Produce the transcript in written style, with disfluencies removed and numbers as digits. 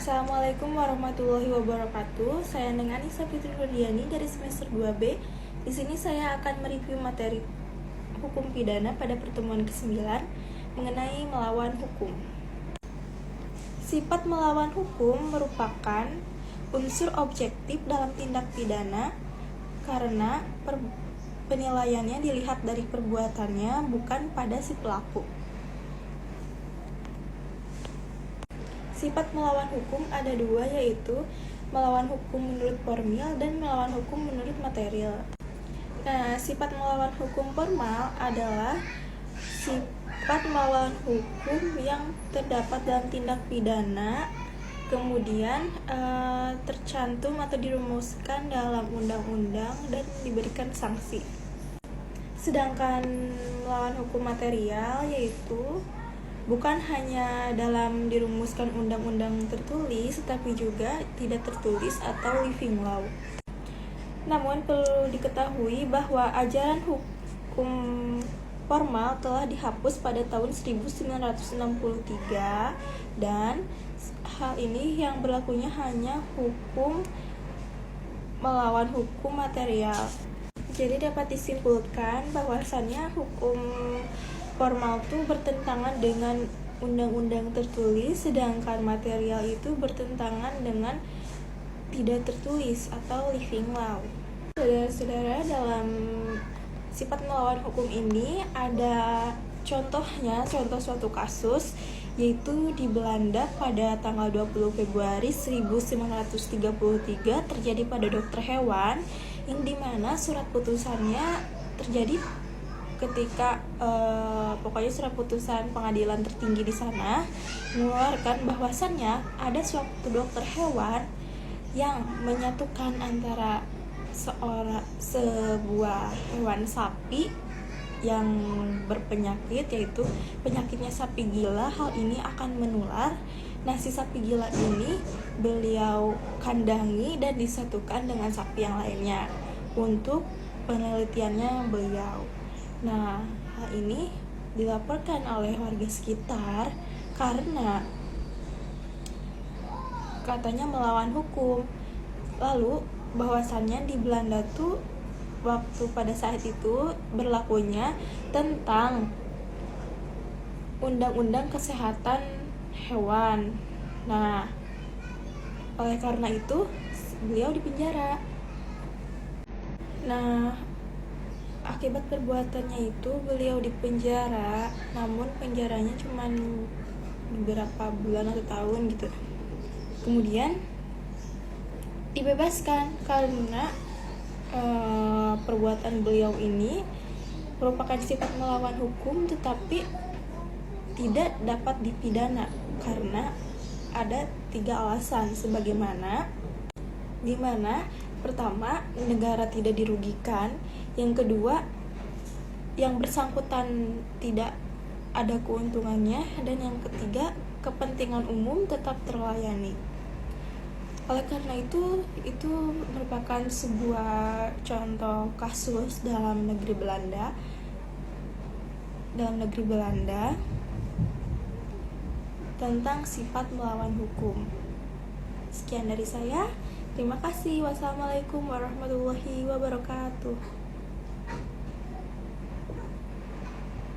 Assalamualaikum warahmatullahi wabarakatuh. Saya Neng Anissa Fitri Nurdiani dari semester 2B. Di sini saya akan mereview materi hukum pidana pada pertemuan ke-9 mengenai melawan hukum. Sifat melawan hukum merupakan unsur objektif dalam tindak pidana karena penilaiannya dilihat dari perbuatannya, bukan pada si pelaku. Sifat melawan hukum ada dua, yaitu melawan hukum menurut formil dan melawan hukum menurut material. Nah, sifat melawan hukum formal adalah sifat melawan hukum yang terdapat dalam tindak pidana, kemudian tercantum atau dirumuskan dalam undang-undang dan diberikan sanksi. Sedangkan melawan hukum material yaitu bukan hanya dalam dirumuskan undang-undang tertulis, tetapi juga tidak tertulis atau living law. Namun perlu diketahui bahwa ajaran hukum formal telah dihapus pada tahun 1963 dan hal ini yang berlakunya hanya hukum melawan hukum material. Jadi dapat disimpulkan bahwasannya hukum formal itu bertentangan dengan undang-undang tertulis, sedangkan material itu bertentangan dengan tidak tertulis atau living law. Saudara-saudara, dalam sifat melawan hukum ini ada contohnya, contoh suatu kasus, yaitu di Belanda pada tanggal 20 Februari 1933 terjadi pada dokter hewan, yang dimana surat putusannya terjadi ketika pokoknya surat putusan pengadilan tertinggi di sana mengeluarkan bahwasannya ada suatu dokter hewan yang menyatukan antara sebuah hewan sapi yang berpenyakit, yaitu penyakitnya sapi gila. Hal ini akan menular. Nah, si sapi gila ini beliau kandangi dan disatukan dengan sapi yang lainnya untuk penelitiannya beliau. Nah, hal ini dilaporkan oleh warga sekitar karena katanya melawan hukum. Lalu bahwasannya di Belanda tuh waktu pada saat itu berlakunya tentang undang-undang kesehatan hewan. Nah, oleh karena itu beliau dipenjara. Nah, akibat perbuatannya itu beliau dipenjara, namun penjaranya cuma beberapa bulan atau tahun gitu. Kemudian dibebaskan karena perbuatan beliau ini merupakan sifat melawan hukum, tetapi tidak dapat dipidana karena ada 3 alasan sebagaimana dimana pertama, negara tidak dirugikan. Yang kedua, yang bersangkutan tidak ada keuntungannya. Dan yang ketiga, kepentingan umum tetap terlayani. Oleh karena itu merupakan sebuah contoh kasus dalam negeri Belanda tentang sifat melawan hukum. Sekian dari saya. Terima kasih. Wassalamualaikum warahmatullahi wabarakatuh.